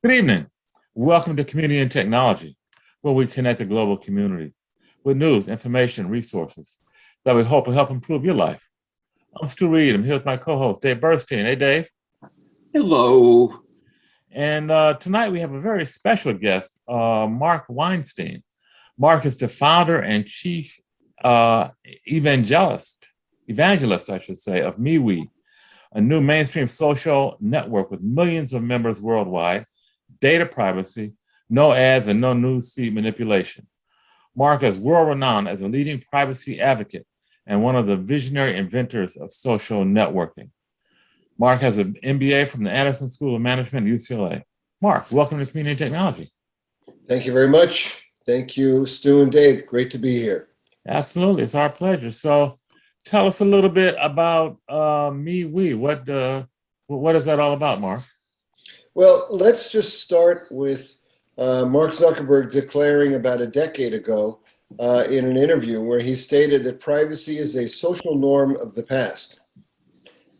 Good evening. Welcome to Community and Technology, where we connect the global community with news, information, resources that we hope will help improve your life. I'm Stu Reed. I'm here with my co-host, Dave Burstein. Hey, Dave. Hello. And tonight we have a very special guest, Mark Weinstein. Mark is the founder and chief evangelist, I should say, of MeWe, a new mainstream social network with millions of members worldwide, data privacy, no ads, and no newsfeed manipulation. Mark is world renowned as a leading privacy advocate and one of the visionary inventors of social networking. Mark has an MBA from the Anderson School of Management at UCLA. Mark, welcome to Community and Technology. Thank you very much. Thank you, Stu and Dave. Great to be here. Absolutely, it's our pleasure. So, tell us a little bit about MeWe. What is that all about, Mark? Well, let's just start with Mark Zuckerberg declaring about a decade ago in an interview where he stated that privacy is a social norm of the past.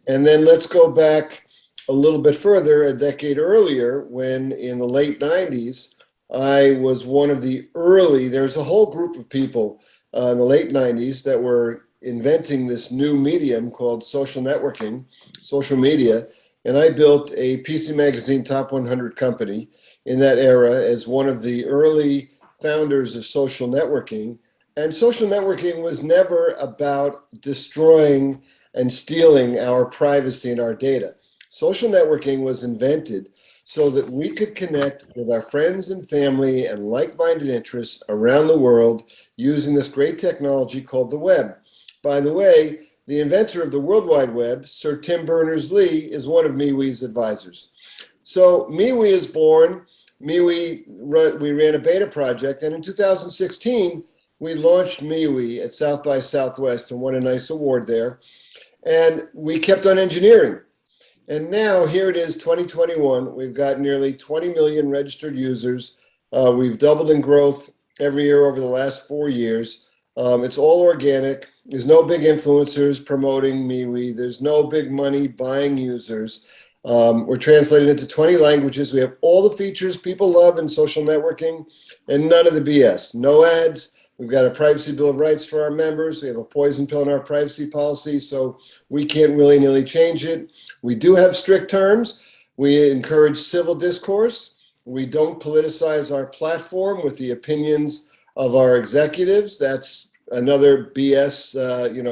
And then let's go back a little bit further, a decade earlier, when in the late 90s, I was one of the there's a whole group of people in the late 90s that were inventing this new medium called social networking, social media. And I built a PC Magazine Top 100 company in that era as one of the early founders of social networking. And social networking was never about destroying and stealing our privacy and our data. Social networking was invented so that we could connect with our friends and family and like-minded interests around the world using this great technology called the web. By the way, the inventor of the World Wide Web, Sir Tim Berners-Lee, is one of MeWe's advisors. So MeWe is born. We ran a beta project, and in 2016, we launched MeWe at South by Southwest and won a nice award there. And we kept on engineering. And now here it is, 2021. We've got nearly 20 million registered users. We've doubled in growth every year over the last 4 years. It's all organic. There's no big influencers promoting MeWe. There's no big money buying users. We're translated into 20 languages. We have all the features people love in social networking and none of the BS. No ads. We've got a privacy bill of rights for our members. We have a poison pill in our privacy policy, so we can't willy-nilly change it. We do have strict terms. We encourage civil discourse. We don't politicize our platform with the opinions of our executives. That's another BS,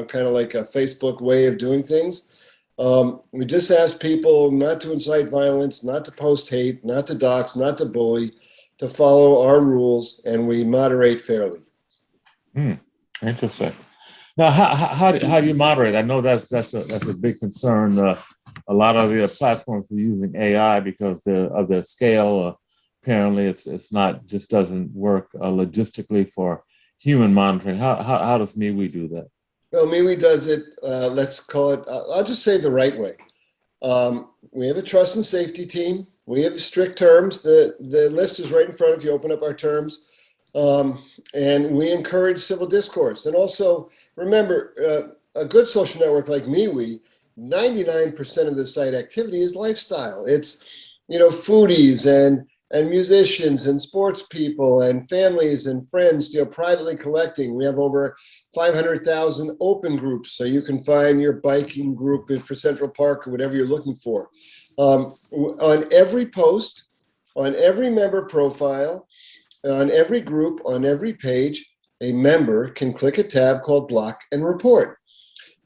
kind of like a Facebook way of doing things. We just ask people not to incite violence, not to post hate, not to dox, not to bully, to follow our rules, and we moderate fairly. Interesting. Now, how do you moderate? I know that's a big concern. A lot of the platforms are using AI because of their scale. Apparently, it's not just doesn't work logistically for human monitoring. How does MeWe do that? Well, MeWe does it. Let's call it. I'll just say the right way. We have a trust and safety team. We have strict terms. The list is right in front of you. Open up our terms. And we encourage civil discourse. And also, remember, a good social network like MeWe, 99% of the site activity is lifestyle. It's, foodies and musicians and sports people and families and friends, privately collecting. We have over 500,000 open groups, so you can find your biking group for Central Park or whatever you're looking for. On every post, on every member profile, on every group, on every page, a member can click a tab called Block and Report.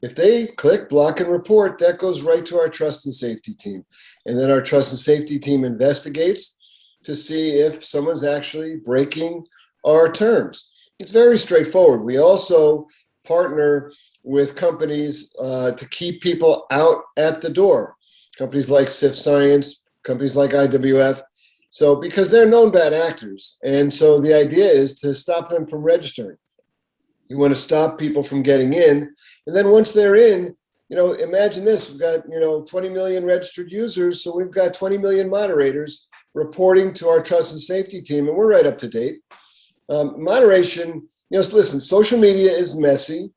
If they click Block and Report, that goes right to our Trust and Safety team. And then our Trust and Safety team investigates to see if someone's actually breaking our terms. It's very straightforward. We also partner with companies to keep people out at the door. Companies like SIF Science, companies like IWF. So because they're known bad actors. And so the idea is to stop them from registering. You want to stop people from getting in. And then once they're in, imagine this, we've got, 20 million registered users. So we've got 20 million moderators reporting to our trust and safety team. And we're right up to date. Moderation, listen, social media is messy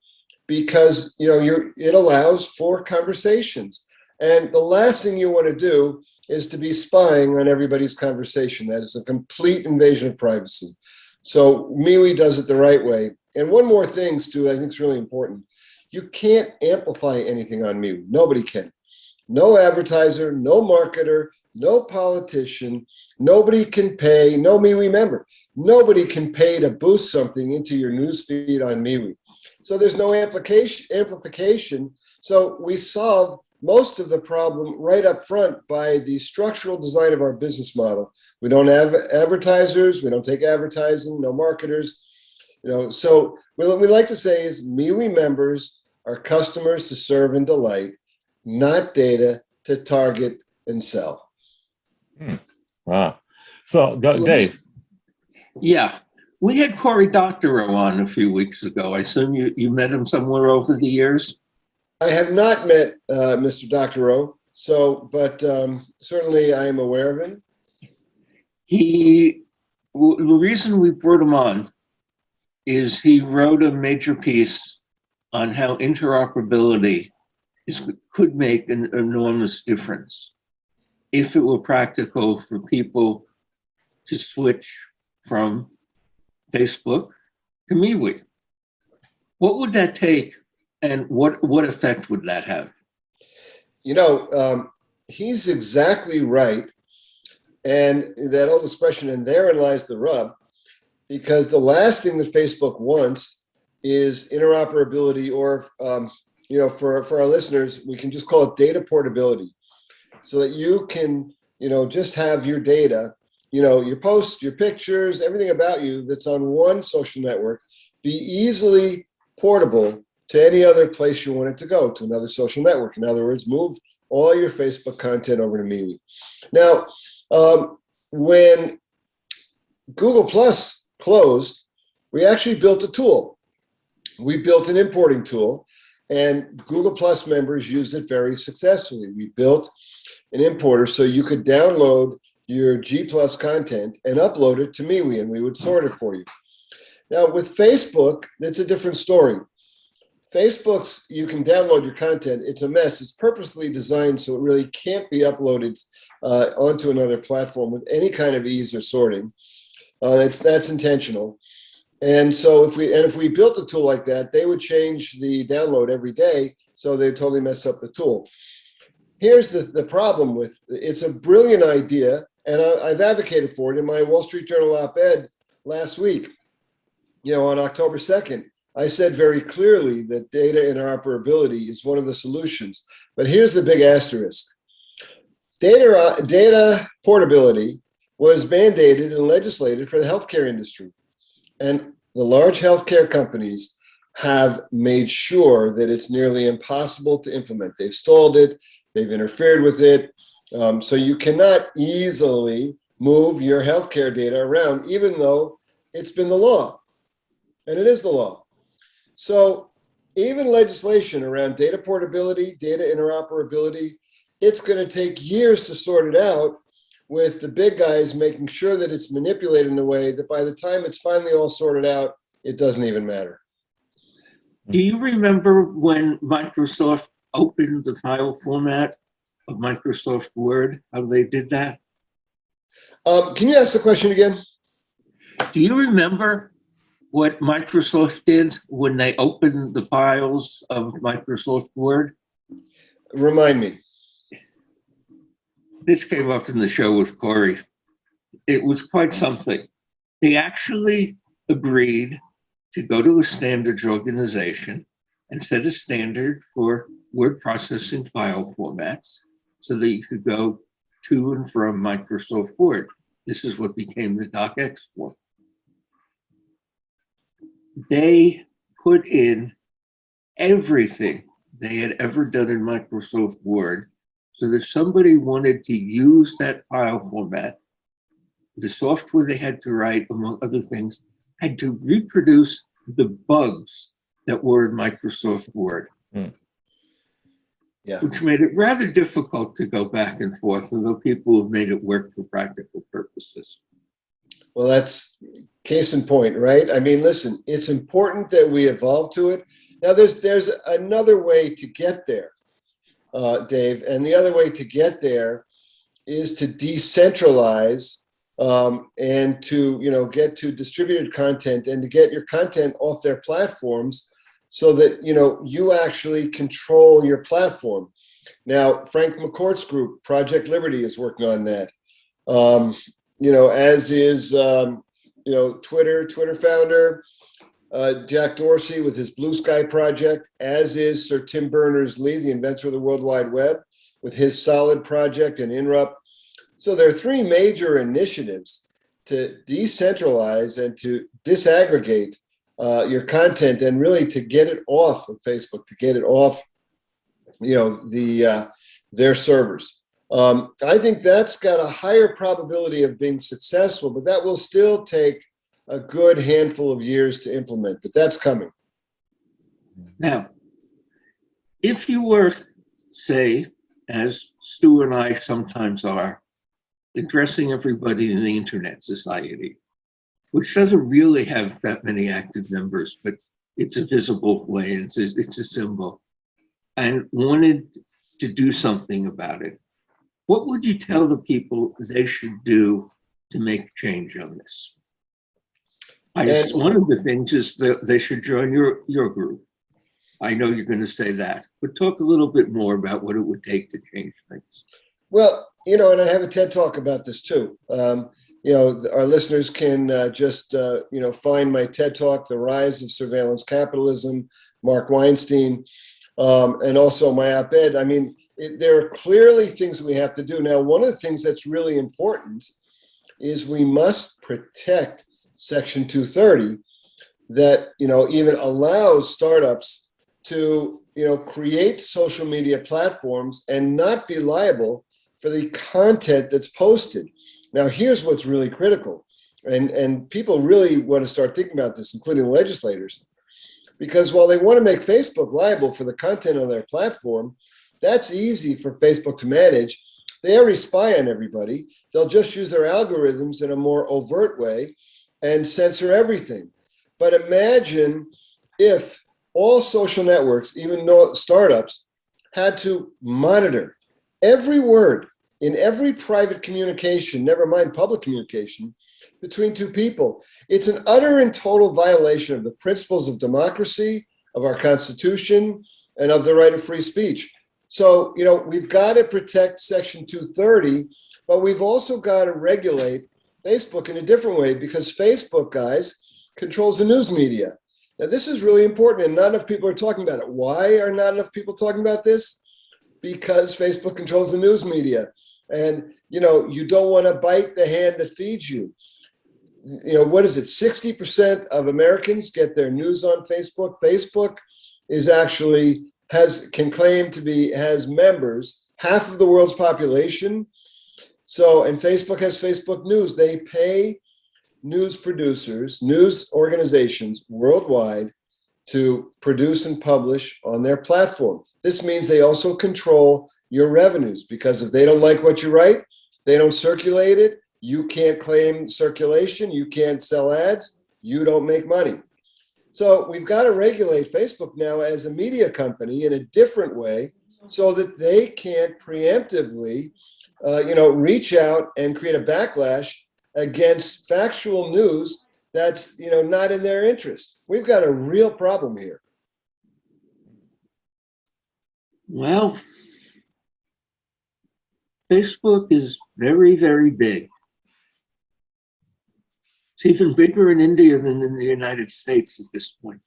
because, it allows for conversations. And the last thing you want to do is to be spying on everybody's conversation. That is a complete invasion of privacy. So MeWe does it the right way. And one more thing, Stu, I think is really important. You can't amplify anything on MeWe. Nobody can. No advertiser, no marketer, no politician, nobody can pay, no MeWe member. Nobody can pay to boost something into your newsfeed on MeWe. So there's no amplification. So we solve most of the problem right up front by the structural design of our business model. We don't have advertisers, we don't take advertising, no marketers. So what we like to say is MeWe members are customers to serve and delight, not data to target and sell. Wow. So, Dave. Yeah. We had Cory Doctorow on a few weeks ago. I assume you met him somewhere over the years? I have not met Mr. Doctorow, but certainly I am aware of him. The reason we brought him on is he wrote a major piece on how interoperability could make an enormous difference if it were practical for people to switch from Facebook to MeWe. What would that take, and what effect would that have? He's exactly right. And that old expression, and therein lies the rub, because the last thing that Facebook wants is interoperability, or, for our listeners, we can just call it data portability, so that you can, just have your data, your posts, your pictures, everything about you that's on one social network be easily portable to any other place you want it to go, to another social network. In other words, move all your Facebook content over to MeWe. Now, when Google Plus closed, we actually built a tool. We built an importing tool, and Google Plus members used it very successfully. We built an importer so you could download your G Plus content and upload it to MeWe, and we would sort it for you. Now, with Facebook, it's a different story. Facebook's, you can download your content. It's a mess. It's purposely designed so it really can't be uploaded onto another platform with any kind of ease or sorting. That's intentional. And so if we built a tool like that, they would change the download every day, so they'd totally mess up the tool. Here's the problem with it's a brilliant idea, and I've advocated for it in my Wall Street Journal op-ed last week. On October 2nd, I said very clearly that data interoperability is one of the solutions. But here's the big asterisk. Data portability was mandated and legislated for the healthcare industry. And the large healthcare companies have made sure that it's nearly impossible to implement. They've stalled it. They've interfered with it. So you cannot easily move your healthcare data around, even though it's been the law. And it is the law. So even legislation around data portability, data interoperability, it's going to take years to sort it out, with the big guys making sure that it's manipulated in a way that by the time it's finally all sorted out, it doesn't even matter. Do you remember when Microsoft opened the file format of Microsoft Word, how they did that? Can you ask the question again? Do you remember what Microsoft did when they opened the files of Microsoft Word? Remind me. This came up in the show with Cory. It was quite something. They actually agreed to go to a standards organization and set a standard for word processing file formats so that you could go to and from Microsoft Word. This is what became the docx form. They put in everything they had ever done in Microsoft Word, so that if somebody wanted to use that file format, the software they had to write, among other things, had to reproduce the bugs that were in Microsoft Word. Yeah. Which made it rather difficult to go back and forth, although people have made it work for practical purposes. Well, that's case in point, right? I mean, listen, it's important that we evolve to it. Now, there's another way to get there, Dave, and the other way to get there is to decentralize and to get to distributed content and to get your content off their platforms so that you actually control your platform. Now, Frank McCourt's group, Project Liberty, is working on that. As is Twitter founder Jack Dorsey with his Blue Sky project, as is Sir Tim Berners-Lee, the inventor of the World Wide Web, with his Solid project and Inrupt. So there are three major initiatives to decentralize and to disaggregate your content and really to get it off of Facebook, to get it off, their servers. I think that's got a higher probability of being successful, but that will still take a good handful of years to implement, but that's coming. Now, if you were, say, as Stu and I sometimes are, addressing everybody in the Internet Society, which doesn't really have that many active members, but it's a visible way, and it's a symbol, and wanted to do something about it, what would you tell the people they should do to make change on this? One of the things is that they should join your group. I know you're going to say that, but talk a little bit more about what it would take to change things. Well, and I have a TED Talk about this too. Our listeners can just find my TED Talk, The Rise of Surveillance Capitalism, Mark Weinstein, and also my op-ed. I mean, there are clearly things that we have to do. Now, one of the things that's really important is we must protect Section 230 that, even allows startups to, create social media platforms and not be liable for the content that's posted. Now, here's what's really critical. And people really want to start thinking about this, including legislators, because while they want to make Facebook liable for the content on their platform, that's easy for Facebook to manage. They already spy on everybody. They'll just use their algorithms in a more overt way and censor everything. But imagine if all social networks, even startups, had to monitor every word in every private communication, never mind public communication, between two people. It's an utter and total violation of the principles of democracy, of our Constitution, and of the right of free speech. So, we've got to protect Section 230, but we've also got to regulate Facebook in a different way, because Facebook, guys, controls the news media. Now, this is really important, and not enough people are talking about it. Why are not enough people talking about this? Because Facebook controls the news media. And, you don't want to bite the hand that feeds you. What is it? 60% of Americans get their news on Facebook. Facebook is actually can claim to has members, half of the world's population. So, and Facebook has Facebook News. They pay news producers, news organizations worldwide to produce and publish on their platform. This means they also control your revenues, because if they don't like what you write, they don't circulate it. You can't claim circulation. You can't sell ads. You don't make money. So we've got to regulate Facebook now as a media company in a different way, so that they can't preemptively, reach out and create a backlash against factual news that's, not in their interest. We've got a real problem here. Well, Facebook is very, very big. It's even bigger in India than in the United States at this point.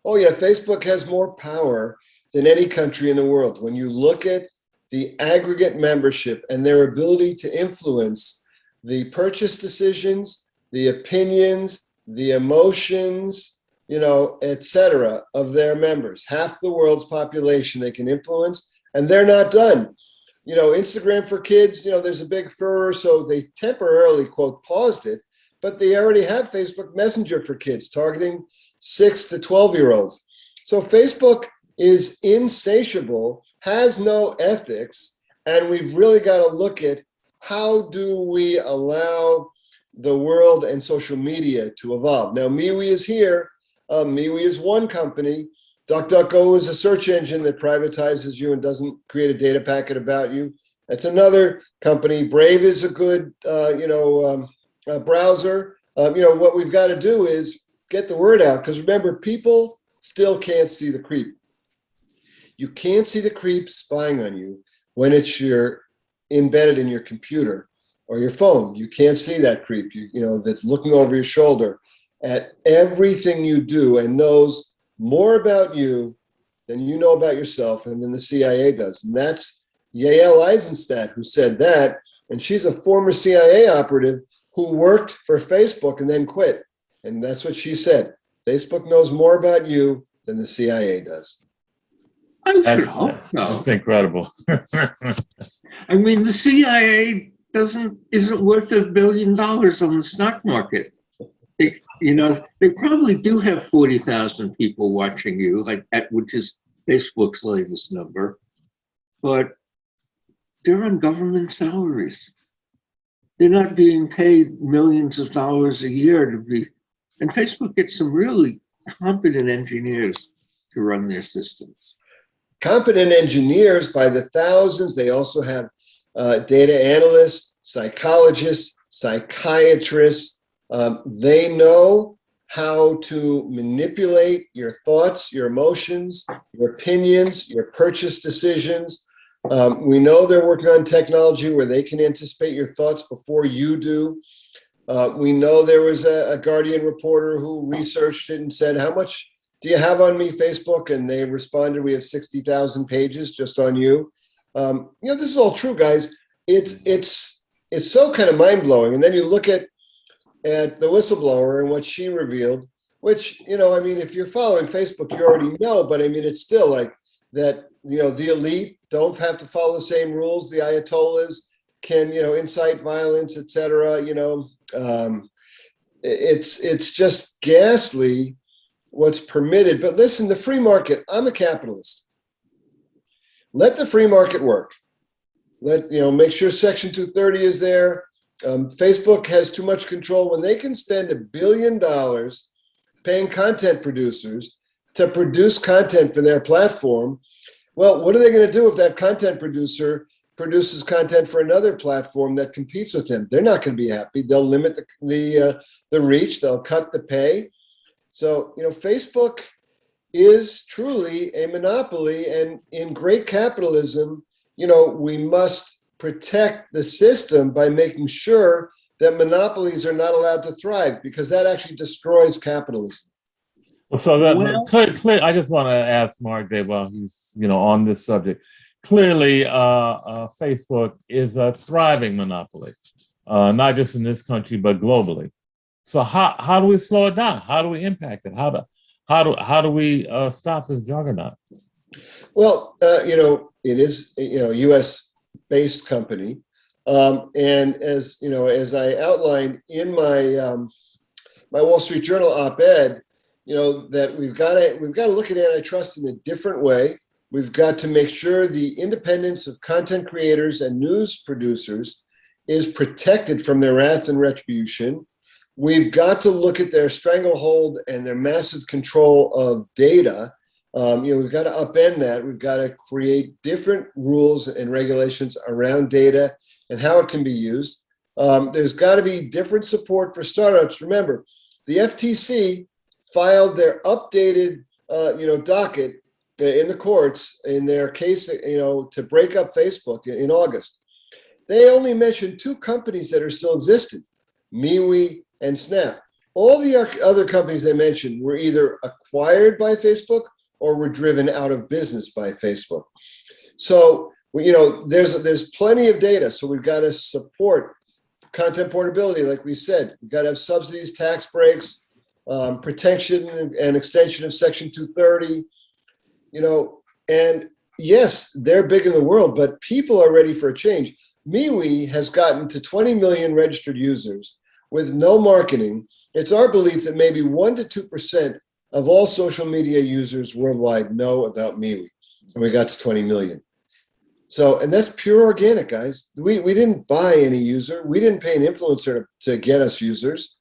Oh yeah, Facebook has more power than any country in the world. When you look at the aggregate membership and their ability to influence the purchase decisions, the opinions, the emotions, et cetera, of their members, half the world's population they can influence, and they're not done. Instagram for kids, there's a big furor, so they temporarily, quote, paused it, but they already have Facebook Messenger for kids targeting 6 to 12-year-olds. So Facebook is insatiable, has no ethics, and we've really got to look at how do we allow the world and social media to evolve. Now, MeWe is here. MeWe is one company. DuckDuckGo is a search engine that privatizes you and doesn't create a data packet about you. That's another company. Brave is a good, browser. What we've got to do is get the word out, because remember, people still can't see the creep. You can't see the creep spying on you when you're embedded in your computer or your phone. You can't see that creep, that's looking over your shoulder at everything you do and knows more about you than you know about yourself, and then the CIA does. And that's Yael Eisenstadt who said that, and she's a former CIA operative who worked for Facebook and then quit. And that's what she said. Facebook knows more about you than the CIA does. I should hope so. That's incredible. I mean, the CIA isn't worth $1 billion on the stock market. They probably do have 40,000 people watching you, which is Facebook's latest number, but they're on government salaries. They're not being paid millions of dollars a year and Facebook gets some really competent engineers to run their systems. Competent engineers by the thousands. They also have data analysts, psychologists, psychiatrists. They know how to manipulate your thoughts, your emotions, your opinions, your purchase decisions. We know they're working on technology where they can anticipate your thoughts before you do. We know there was a Guardian reporter who researched it and said, how much do you have on me, Facebook? And they responded, we have 60,000 pages just on you. This is all true, guys. It's so kind of mind-blowing. And then you look at the whistleblower and what she revealed, which, if you're following Facebook, you already know, but it's still like that, the elite don't have to follow the same rules. The Ayatollahs can, incite violence, etc. It's just ghastly what's permitted. But listen, the free market, I'm a capitalist. Let the free market work. Make sure Section 230 is there. Facebook has too much control. When they can spend $1 billion paying content producers to produce content for their platform, well, what are they going to do if that content producer produces content for another platform that competes with them? They're not going to be happy. They'll limit the reach. They'll cut the pay. So, Facebook is truly a monopoly, and in great capitalism, we must protect the system by making sure that monopolies are not allowed to thrive, because that actually destroys capitalism. So I just want to ask Mark Day while he's on this subject. Clearly, Facebook is a thriving monopoly, not just in this country but globally. So how do we slow it down? How do we impact it? How do we stop this juggernaut? Well, it is a U.S. based company, and as I outlined in my my Wall Street Journal op-ed, that we've got to look at antitrust in a different way. We've got to make sure the independence of content creators and news producers is protected from their wrath and retribution. We've got to look at their stranglehold and their massive control of data. We've got to upend that. We've got to create different rules and regulations around data and how it can be used. There's got to be different support for startups. Remember, the FTC filed their updated, docket in the courts in their case, to break up Facebook in August. They only mentioned 2 companies that are still existing, MeWe and Snap. All the other companies they mentioned were either acquired by Facebook or were driven out of business by Facebook. So, there's plenty of data. So we've got to support content portability, like we said. We've got to have subsidies, tax breaks, protection and extension of Section 230, and yes, they're big in the world, but people are ready for a change. MeWe has gotten to 20 million registered users with no marketing. It's our belief that maybe 1 to 2% of all social media users worldwide know about MeWe, and we got to 20 million. So, and that's pure organic, guys. We didn't buy any user. We didn't pay an influencer to get us users.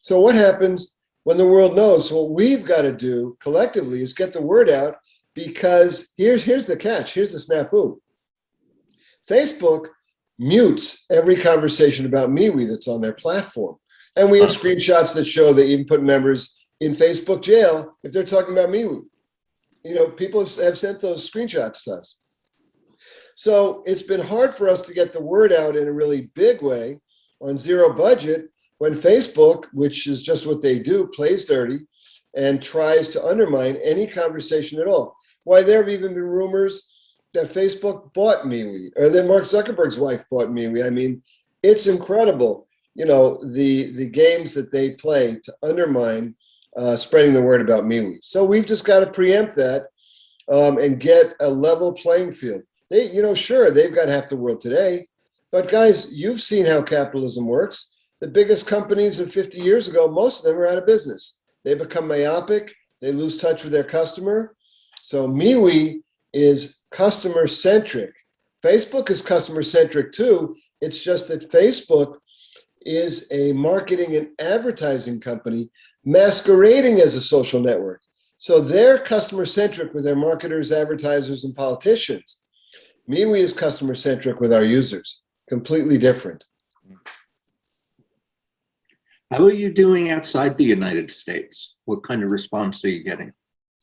So what happens when the world knows? So what we've got to do collectively is get the word out, because here's the catch. Here's the snafu. Facebook mutes every conversation about MeWe that's on their platform. And we have screenshots that show they even put members in Facebook jail if they're talking about MeWe. People have sent those screenshots to us. So it's been hard for us to get the word out in a really big way on zero budget when Facebook, which is just what they do, plays dirty and tries to undermine any conversation at all. Why, there have even been rumors that Facebook bought MeWe, or that Mark Zuckerberg's wife bought MeWe. I mean, it's incredible, the games that they play to undermine spreading the word about MeWe. So we've just got to preempt that and get a level playing field. Sure, they've got half the world today, but guys, you've seen how capitalism works. The biggest companies of 50 years ago, most of them are out of business. They become myopic. They lose touch with their customer. So MeWe is customer centric. Facebook is customer centric too. It's just that Facebook is a marketing and advertising company masquerading as a social network. So they're customer centric with their marketers, advertisers, and politicians. MeWe is customer centric with our users. Completely different. How are you doing outside the United States? What kind of response are you getting?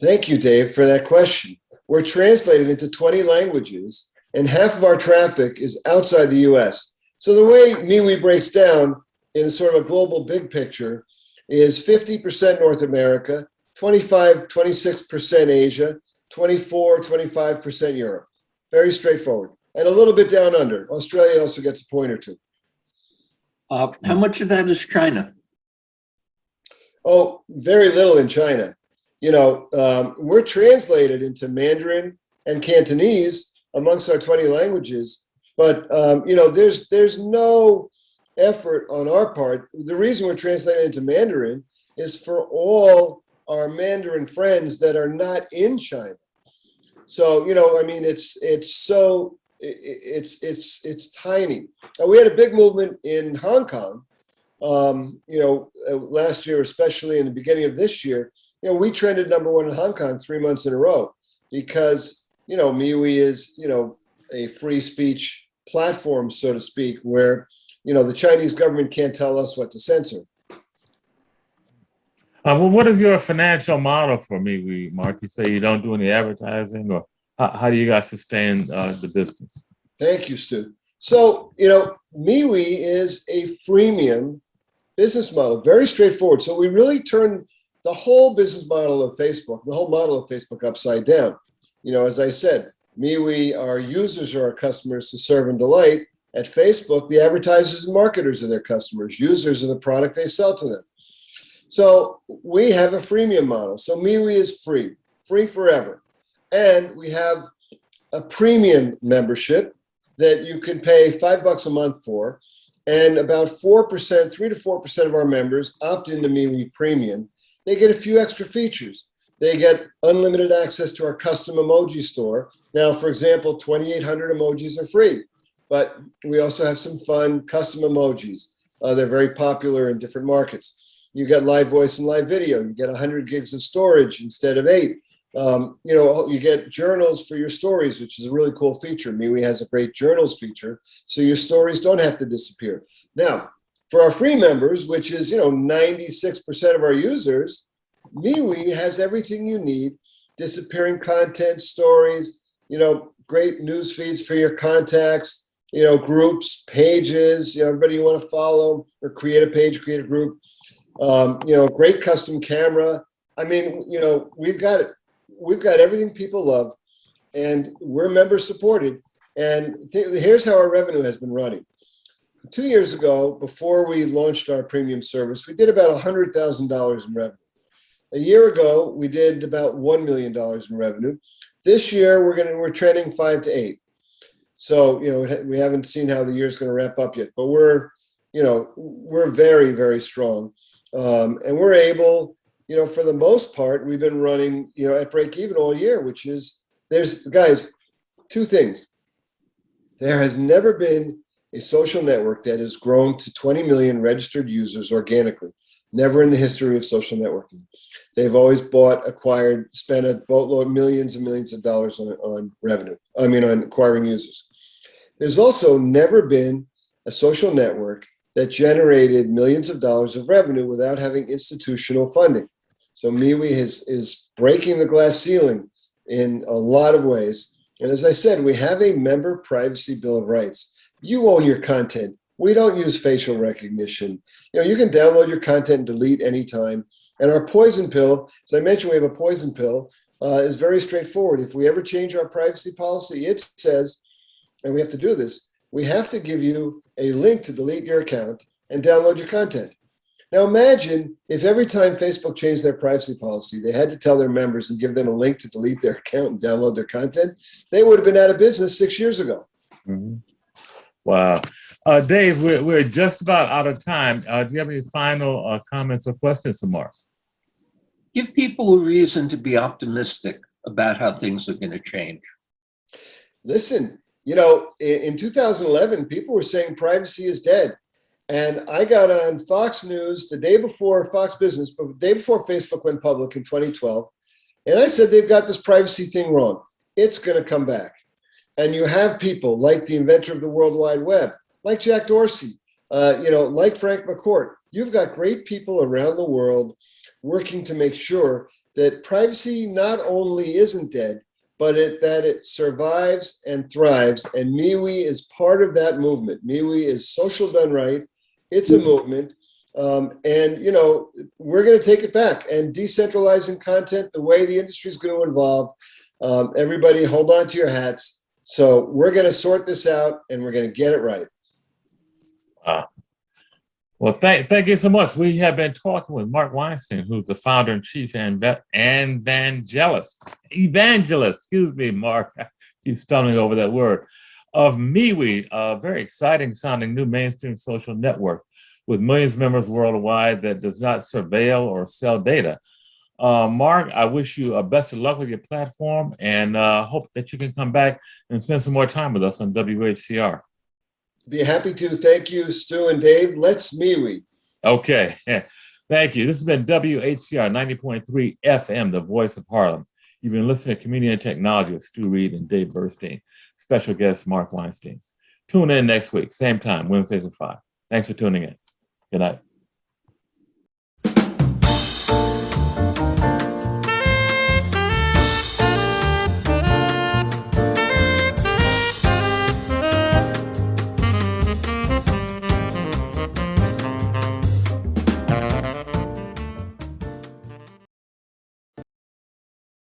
Thank you, Dave, for that question. We're translated into 20 languages, and half of our traffic is outside the US. So the way MeWe breaks down in a sort of a global big picture is 50% North America, 26% Asia, 25% Europe. Very straightforward. And a little bit down under. Australia also gets a point or two. How much of that is China? Oh, very little in China. We're translated into Mandarin and Cantonese amongst our 20 languages, but there's no effort on our part. The reason we're translated into Mandarin is for all our Mandarin friends that are not in China. So it's tiny. We had a big movement in Hong Kong, last year, especially in the beginning of this year. We trended #1 in Hong Kong 3 months in a row because, MeWe is, a free speech platform, so to speak, where, the Chinese government can't tell us what to censor. Well, what is your financial model for MeWe, Mark? You say you don't do any advertising, or how do you guys sustain the business? Thank you, Stu. So, MeWe is a freemium business model, very straightforward. So we really turn the whole business model of Facebook, the whole model of Facebook upside down. As I said, MeWe, our users are our customers to serve and delight. At Facebook, the advertisers and marketers are their customers. Users are the product they sell to them. So we have a freemium model. So MeWe is free forever. And we have a premium membership that you can pay $5 a month for. And about 4%, 3 to 4% of our members opt into MeWe Premium. They get a few extra features. They get unlimited access to our custom emoji store. Now, for example, 2,800 emojis are free, but we also have some fun custom emojis. They're very popular in different markets. You get live voice and live video. You get 100 gigs of storage instead of 8. You get journals for your stories, which is a really cool feature. MeWe has a great journals feature, so your stories don't have to disappear. Now, for our free members, which is 96% of our users, MeWe has everything you need: disappearing content, stories, great news feeds for your contacts, groups, pages, everybody you want to follow or create a page, create a group. Great custom camera. I mean, we've got everything people love, and we're member supported. And here's how our revenue has been running. 2 years ago, before we launched our premium service, we did about $100,000 in revenue. A year ago, we did about $1 million in revenue. This year, we're trending 5 to 8. So, we haven't seen how the year's going to wrap up yet, but we're very, very strong. And we're able, for the most part, we've been running, at break even all year, which is, guys, 2 things. There has never been a social network that has grown to 20 million registered users organically. Never in the history of social networking. They've always bought, acquired, spent a boatload, millions and millions of dollars on revenue. On acquiring users. There's also never been a social network that generated millions of dollars of revenue without having institutional funding. So MeWe is breaking the glass ceiling in a lot of ways. And as I said, we have a member privacy bill of rights. You own your content. We don't use facial recognition. You can download your content and delete anytime. And our poison pill, as I mentioned, we have a poison pill, is very straightforward. If we ever change our privacy policy, it says, and we have to do this, we have to give you a link to delete your account and download your content. Now imagine if every time Facebook changed their privacy policy, they had to tell their members and give them a link to delete their account and download their content, they would have been out of business 6 years ago. Mm-hmm. Wow. Dave, we're just about out of time. Do you have any final comments or questions for Mark? Give people a reason to be optimistic about how things are going to change. Listen, in 2011, people were saying privacy is dead. And I got on Fox News the day before Fox Business, but the day before Facebook went public in 2012. And I said, they've got this privacy thing wrong. It's going to come back. And you have people like the inventor of the World Wide Web, like Jack Dorsey, like Frank McCourt. You've got great people around the world working to make sure that privacy not only isn't dead, but that it survives and thrives. And MeWe is part of that movement. MeWe is social done right. It's a movement. We're going to take it back and decentralizing content the way the industry is going to evolve. Everybody hold on to your hats. So we're going to sort this out and we're going to get it right. Well, thank you so much. We have been talking with Mark Weinstein, who's the founder and chief evangelist, excuse me, Mark, I keep stumbling over that word, of MeWe, a very exciting sounding new mainstream social network with millions of members worldwide that does not surveil or sell data. Mark, I wish you best of luck with your platform and hope that you can come back and spend some more time with us on WHCR. Be happy to. Thank you, Stu and Dave. Let's MeWe. Okay. Thank you. This has been WHCR 90.3 FM, the voice of Harlem. You've been listening to Community and Technology with Stu Reed and Dave Burstein. Special guest, Mark Weinstein. Tune in next week, same time, Wednesdays at 5. Thanks for tuning in. Good night.